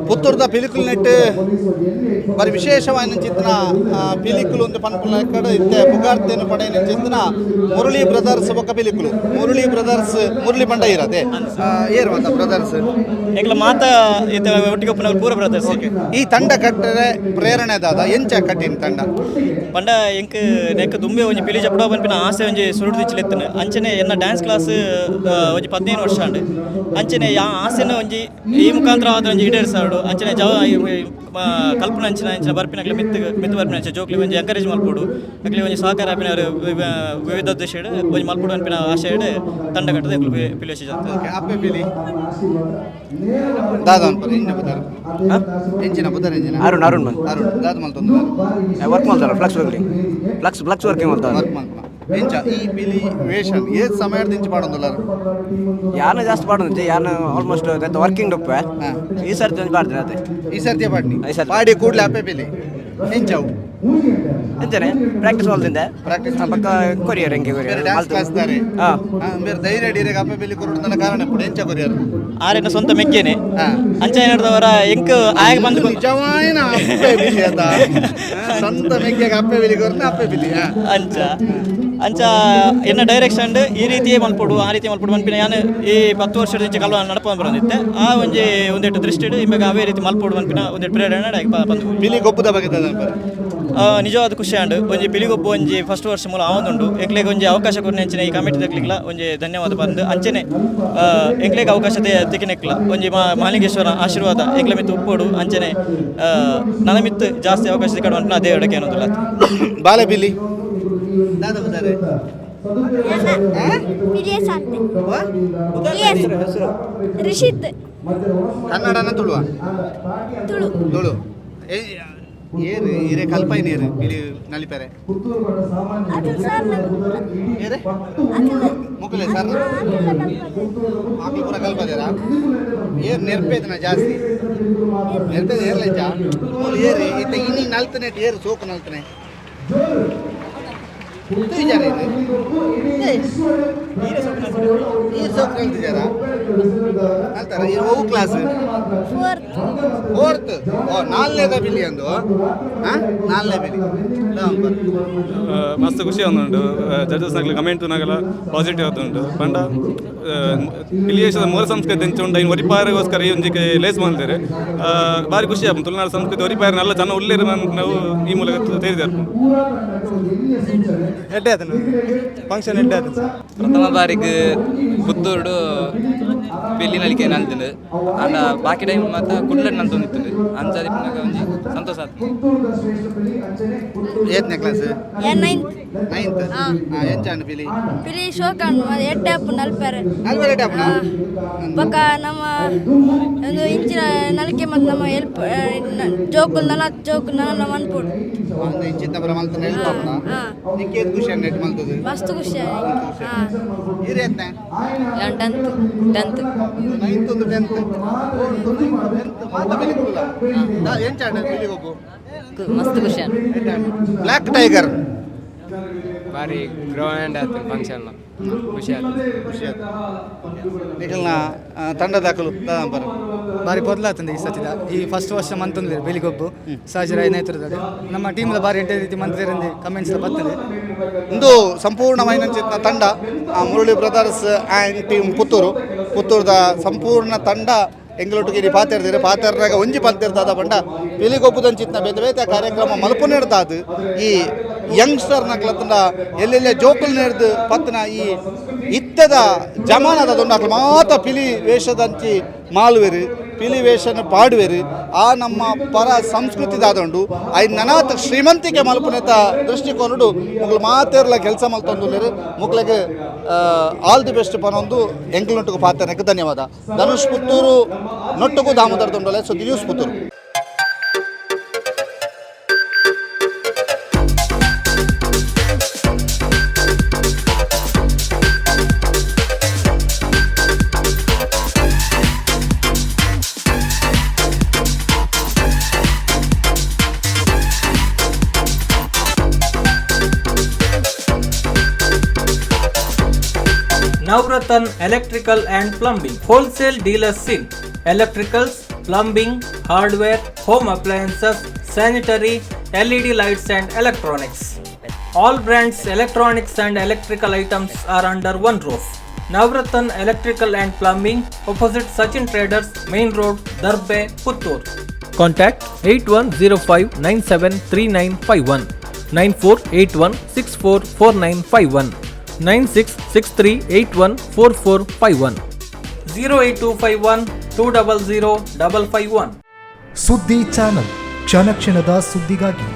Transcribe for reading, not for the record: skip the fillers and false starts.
ಪುತ್ತೂರ್ದ ಪಿಲಿಕುಲು ನೆಟ್ಟು ಬರೀ ವಿಶೇಷವಾದ ಚಿಂತನ ಪಿಲಿಕುಲು ಒಂದು ಪನ್ಪುಲ ಎಕ್ಕಡ ಇತ್ತೆ ಪುಗಾರ್ತೇನು ಪಡೆಯ ಚಿಂತನ ಮುರಳಿ ಬ್ರದರ್ಸ್ ಬೊಕ್ಕ ಪಿಲಿಕುಲು ಮುರಳಿ ಬ್ರದರ್ಸ್ ಮುರಳಿ ಬಂಡ ಇರದೆ ಏರು ಮಾತ ಬ್ರದರ್ಸ್ ಏಕಲ ಮಾತ ಒಟ್ಟಿಗೆ ಒಪ್ಪನವರು ಪೂರ ಬ್ರದರ್ಸ್. ಈ ತಂಡ ಕಟ್ಟರೆ ಪ್ರೇರಣೆ ದಾದ ಎಂಚ ಕಟ್ಟಿನ ತಂಡ ಪಂಡ ಎಂಕ್ ನೆಕ್ ದುಂಬೆ ಒಂಜಿ ಪಿಲಿ ಜಪಡ ಪನ್ಪಿನ ಆಸೆ ಒಂಜಿ ಸುರುಡು ದಿಚ್ಚಿಲೆತ್ತನ ಅಂಚನೆ ಎನ್ನ ಡ್ಯಾನ್ಸ್ ಕ್ಲಾಸ್ ಒಂಜಿ 15 ವರ್ಷ ಉಂಡು ಅಂಚನೆ ಆಸೆನ ಒಂಜಿ ಈ ಮುಖಾಂತರ ಆದ್ರೆ ಒಂಜಿ ಈಡೇರಿಸಾಡು ಅಂಚನೆ ಕಲ್ಪನೆ ಅಂಚಿನ ಬರ್ಪಿನಕ್ಲೆ ಮಿತ್ತು ಬರ್ಪಿನ ಅಂಚೆ ಜೋಕ್ಲಿ ಒಂಜಿ ಎಂಕರೇಜ್ ಮಲ್ಪೋಡು ಅಕ್ಲಿ ಒಂಜಿ ಸಹಕಾರ ಆಪಿನವರು ವಿವಿಧ ಉದ್ದೇಶ ಒಂಜಿ ಮಲ್ಪೋಡು ಅನ್ಪಿನ ಆಶೆ ತಂಡ ಕಟ್ಟದ ಪಿಲಿಸಿ ಅಪ್ಪೆ ಪಿಲಿ ದಾದ ಅನ್ಪರು ಇಂಜಿನ ಬುದಾರ ಎಂಚಿನ ಬುದಾರ ಎಂಜಿನ ಅರುಣ್ ಅರುಣ್ ದಾದ ಮಲ್ತೊಂದು ವರ್ಕ್ ಮಾಡ್ತಾರೆ ಫ್ಲಕ್ಸ್ ವರ್ಕಿಂಗ್ ಮಾಡ್ತಾರೆ ವರ್ಕ್ ಮಾಡ್ತಾರ ಎಂಚ ಈ ಪಿಲಿ ವೇಷನ್ ಏತ್ ಸಮಯದ ಇಂಚ ಪಾಡೊಂದುಲ್ಲ ಯಾನ ಜಾಸ್ತಿ ಪಾಡೊಂದು ಯಾನ ಆಲ್ಮೋಸ್ಟ್ ವರ್ಕಿಂಗ್ ಡೊಪ್ಪೆ ಈ ಸರ್ತಿ ಒಂದು ಪಾಡ್ತೀನಿ ಅದೇ ಈ ಸರ್ತಿ ಪಾಡ್ನಿ ಪಾಡಿ ಕೂಡಲೇ ಅಪ್ಪೆ ಪಿಲಿ ಎಂಚವು ಎಂಚನೆ ಪ್ರಾಕ್ಟೀಸ್ ಮಾಡ್ತಿದ್ದೆ ಪ್ರಾಕ್ಟೀಸ್ ಪಕ್ಕ ಕೊರಿಯರ್ ಹೆಂಗೆ ಕೊರಿಯರ್ ಡ್ಯಾನ್ಸ್ ಕ್ಲಾಸ್ ದಾರೆ ಬೇರೆ ಧೈರ್ಯ ಡೀರೆಗೆ ಅಪ್ಪೆ ಪಿಲಿ ಕೊರೊಂದನ ಕಾರಣ ಪುಡ ಎಂಚ ಕೊರಿಯರ್ ಆರೇನ ಸ್ವಂತ ಮೆಕ್ಕೇನೆ ಅಂಚ ಏನಾಡ್ದವರ ಎಂಕ್ ಆಗ ಬಂದು ನಿಜವಾಯಿನ ಅಪ್ಪೆ ಪಿಲಿ ಅದ ಸ್ವಂತ ಮೆಕ್ಕೆಗೆ ಅಪ್ಪೆ ಪಿಲಿ ಕೊರೊಂದ ಅಪ್ಪೆ ಪಿಲಿ ಅಂಚ ಎನ್ನ ಡೈರೆಕ್ಷನ್ ಈ ರೀತಿಯೇ ಮಲ್ಪೊಡು ಆ ರೀತಿ ಮಲ್ಪೊಡು ಮನ್ಪಿನ ನಾನು ಈ 10 ವರ್ಷದ ಇಂಚ ಕಲ್ವ ನಡ್ಕೊಂಡು ಬರೋದಿತ್ತೆ ಆ ಒಂದೆಟ್ಟು ದೃಷ್ಟಿ ಇವಾಗ ಅವೇ ರೀತಿ ಮಲ್ಪೊಡು ಮನ್ಪಿನ ಒಂದೆಟ್ಟು ಪ್ರೇರಣೆ ಬಂದು ಪಿಲಿಗೊಬ್ಬದ ಬಗ್ಗೆ ನಿಜವಾದ ಖುಷಿ ಆಂಡು ಒಂಜಿ ಪಿಲಿಗೊಬ್ಬು ಒಂಜಿ ಫಸ್ಟ್ ವರ್ಷ ಮೂಲ ಆವೊಂದುಂಡು ಎಂಕ್ಲೆಗ್ ಒಂಜಿ ಅವಕಾಶ ಕೊರ್ನೆ ಅಂಚಿನ ಈ ಕಮಿಟಿ ತಕ್ಲಿಕ್ಲ ಒಂಜಿ ಧನ್ಯವಾದ ಬಂದು ಅಂಚನೆ ಎಂಕ್ಲೆಗ್ ಅವಕಾಶ ತೆಕ್ಕಿನೆಕ್ಲ ಒಂಜಿ ಮಹಾಲಿಂಗೇಶ್ವರ ಆಶೀರ್ವಾದ ಎಂಕ್ಲೆ ಮಿತ್ತು ಉಪ್ಪೋಡು ಅಂಚನೆ ನನ್ನ ಮಿತ್ತು ಜಾಸ್ತಿ ಅವಕಾಶ ಸಿಕ್ಕಡು ಅಂತ ಅದೇ ಹೇಳಕ್ಕೆ ಅನ್ನೋದಿಲ್ಲ ಬಾಲೆ ಪಿಲಿ ದಾದ ಬುದಾರೆ ರಿಷಿತ್ ಕನ್ನಡನ ತುಳುವ ತುಳು ಏರು ಇರೆ ಕಲ್ಪೈ ನೀರು ಇಳಿ ನಲಿಪೆರೆ ಏರೆ ಮುಕ್ಕಲೆ ಸರ್ ಮಕ್ಕಳು ಪೂರ ಕಲ್ಪದೇರಾ ಏರು ನೆರ್ಪೇದನ ಜಾಸ್ತಿ ನೆರ್ಪೇದ ಏರ್ಲೆಂಚ ಏರಿ ಇತ್ತ ಇನ್ನಿ ನಲ್ತನೆ ಏರು ಸೋಕು ನಲ್ತನೆ ಕ್ಲಾಸ್ ಫೋರ್ತ್ ನಾಲ್ಕನೇ ಬಿಲಿ ಅಂದು ನಾಲ್ಕನೇ ಬಿಲಿ ಮಸ್ತ್ ಖುಷಿ ಆಗುಂಡು ಜಡ್ಜಸ್ ನಗಲ ಕಮೆಂಟ್ ನಗಲ ಪಾಸಿಟಿವ್ ಆಗುಂಡು ಪಂಡ ಪಿಲಿಯೇಶದ ಮೂಲ ಸಂಸ್ಕೃತಿ ಎಂಚುಂಡ ಇನ್ನು ಒರಿಪಾರಿಗೋಸ್ಕರ ಈ ಒಂಜಿಗೆ ಲೇಸ್ ಮಾಡ್ತಾರೆ ಭಾರಿ ಖುಷಿ ಆಗ ತುಳುನಾಡು ಸಂಸ್ಕೃತಿ ಒರಿಪಾರಿ ಎಲ್ಲ ಜನ ಉಳ್ಳೇರು ನಾವು ಈ ಮೂಲಕ ಸೇರಿದ್ದಾರೆ ಎಡ್ಡೆ ಆತನು ಫಂಕ್ಷನ್ ಎಡ್ಡೆ ಆತನು ಪ್ರಥಮ ಬಾರಿಗೆ ಪುತ್ತೂರು ಪೆಲ್ಲಿ ನಲಿಕೆ ನಲ್ತಂಡು ಅಂಡ ಬಾಕಿ ಟೈಮ್ ಮಾತ್ರ ಕುಡ್ಲಡ್ ನಲ್ತೊಂದಿತ್ತು ಅಂಚಾದಿ ಒಂಜಿ ಸಂತೋಷ ಆಯ್ತು. ಏತ್ನೇ ಕ್ಲಾಸ್ ನೈನ್ತ್ ಎಂಚಾಂಡು ಪಿಲಿ ಪಿಲಿ ಶೋಕಾನ್ ಎಡ್ಡೆ ಅಪ್ಪು ನಲ್ಪೆರೆ ಪಕ್ಕ ನಮ್ಮ ಒಂದು ಇಂಚಿನ ನಲಿಕೆ ಮತ್ತು ನಮ್ಮ ಹೆಲ್ಪ್ ಜೋಕುಲ್ ನಲ ಮನ್ಪುಡು ಒಂದು ಇಂಚಿನ ಬರ ಮಲ್ತನ ಹೆಲ್ಪ್ ಆಗ್ತಾ ನಿಕ್ಕೇದು ಖುಷಿ ನೆಟ್ ಮಲ್ತದು ಮಸ್ತ್ ಖುಷಿ ಇರೇತ್ನೆ ಟೆಂತ್ ನೈನ್ತ್ ಒಂದು ಟೆಂತ್ ಮಾತಾ ಪಿಲಿ ಕೂಡಲ ಎಂಚಾಂಡು ಪಿಲಿಗೊಬ್ಬು ಮಸ್ತ್ ಖುಷಿ ಬ್ಲ್ಯಾಕ್ ಟೈಗರ್ ಭಾರಿ ಗ್ರ್ಯಾಂಡ್ ಆಯ್ತು ಫಂಕ್ಷನ್ ಖುಷಿ ಆಯ್ತು ನಿಖಲ್ನ ತಂಡ ದಾಖಲು ಬರ ಭಾರಿ ಬದಲಾತಂದೆ ಈ ಸತಿದ ಈ ಫಸ್ಟ್ ವರ್ಷ ಮಂತಂದ್ರೆ ಬೆಲಿಗೊಬ್ಬು ಸಹಜರಾಯ ನೇತೃತ್ವದಲ್ಲಿ ನಮ್ಮ ಟೀಮ್ದ ಭಾರಿ ಎಂಟೇ ರೀತಿ ಮಂತ್ರಿಯರಿಂದ ಕಮೆಂಟ್ಸ್ ಬರ್ತದೆ. ಇಂದು ಸಂಪೂರ್ಣమైన ತಂಡ ಮುರಳಿ ಬ್ರದರ್ಸ್ ಆ್ಯಂಡ್ ಟೀಮ್ ಪುತ್ತೂರ್ದ ಸಂಪೂರ್ಣ ತಂಡ ಎಂಗ್ಲೊಟ್ಟಿಗೆ ಪಾತೆರ್ದಿರು ಪಾತೆರ್ದಾಗ ಒಂಜಿ ಪಂತಿರ್ತಾದ ಬಂಡ ಪಿಲಿಗೊಬ್ಬುದಂಚಿತ್ನ ಬೇತೆ ಬೇತೆ ಕಾರ್ಯಕ್ರಮ ಮಲ್ಪು ನೆಡ್ದಾದು ಈ ಯಂಗ್ಸ್ಟರ್ ನಕ್ಲತ್ತಂಡ ಎಲ್ಲೆಲ್ಲೇ ಜೋಕುಲ್ ನೆಡ್ದು ಪತ್ತನ ಈ ಇತ್ತದ ಜಮಾನದ ದೊಂಡಾಕ್ಲು ಮಾತ ಪಿಲಿ ವೇಷದಂಚಿ ಮಾಲ್ವೆರು ಪಿಲಿ ವೇಷನ ಪಾಡುವೆರು ಆ ನಮ್ಮ ಪರ ಸಂಸ್ಕೃತಿ ದಾದಂಡು ಐದು ನನಾತ್ ಶ್ರೀಮಂತಿಕೆ ಮಲ್ಪುನೆತ ದೃಷ್ಟಿಕೋನಡು ಮುಗ್ಲು ಮಾತೇರ್ಲ ಕೆಲಸ ಮಲ್ತೊಂದುಲ್ಲೇರು ಮುಗ್ಲಿಗೆ ಆಲ್ ದಿ ಬೆಸ್ಟ್ ಪನೊಂದು ಎಂಕ್ಲೊಟ್ಟಿಗೆ ಪಾತನಕ್ಕೆ ಧನ್ಯವಾದ. ಧನುಷ್ ಪುತ್ತೂರು ನೊಟ್ಟುಗೂ ದಾಮೋದರ ದೊಂಡಲೆ ಸುದ್ದಿ news Puttur. Navratan Electrical and Plumbing, wholesale dealers in electricals, plumbing, hardware, home appliances, sanitary, LED lights and electronics. All brands electronics and electrical items are under one roof. Navratan Electrical and Plumbing, opposite Sachin Traders, Main Road, Darbe, Puttur. Contact 8105973951, 9481644951, 9663814451, 08251200551. ಸುದ್ದಿ channel, ಕ್ಷಣ ಕ್ಷಣದ ಸುದ್ದಿಗಾಗಿ.